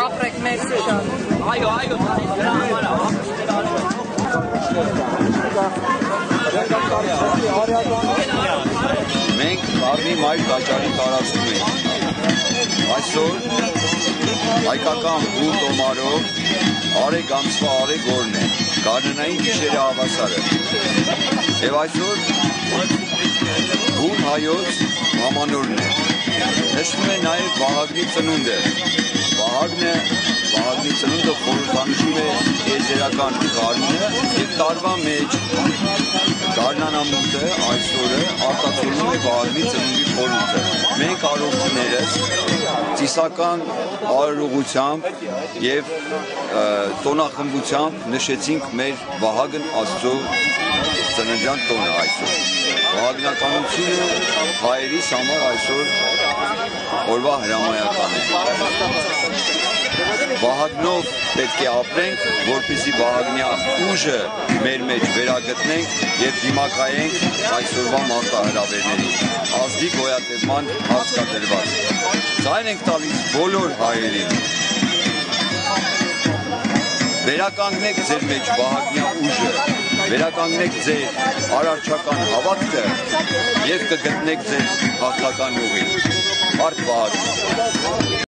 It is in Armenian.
Ապրեք մերսի շատ։ Այո, մենք Վաղնի մայր տաճարի տարածքում ենք։ Այսօր հայկական բու տոմարով արեգ ամսվա արեգորն է, գարնանային գիշերը հավասարը։ Եվ այսօր բուն հայոց ամանորն է։ Նշվում է նաև Վահագնի ծնունդը։ Վահագնի ծնունդը խորհրդանշում է եզերական գարնանը և տարվա մեջ գարնանամուտը այսօրը արտացոլում է Վահագնի ծնունդի խորհուրդը։ Մենք արարողներս ծիսական արարողությամբ և տոնախմբությամբ նշեցինք մեր Վահագն Աստծո ծննդյան տոնը այսօր։ Վահագնականությունը հայերիս համար այսօր օրվա հրամայական է։ Վահագնով պետք է ապրենք, որպեսզի Վահագնյա ուժը մեր մեջ վերագտնենք և դիմակայենք այսօրվա մարտահրավերներին, ազգի գոյատևման հարկադրված։ Ձայն ենք տալիս բոլոր հայերին։ Վերականգնեք ձեր մեջ Վահագնյա ուժը, վերականգնեք ձեր արարչական հավատքը և կգտնեք ձեր հաղթական ուղին։ Բարդ Վահագն։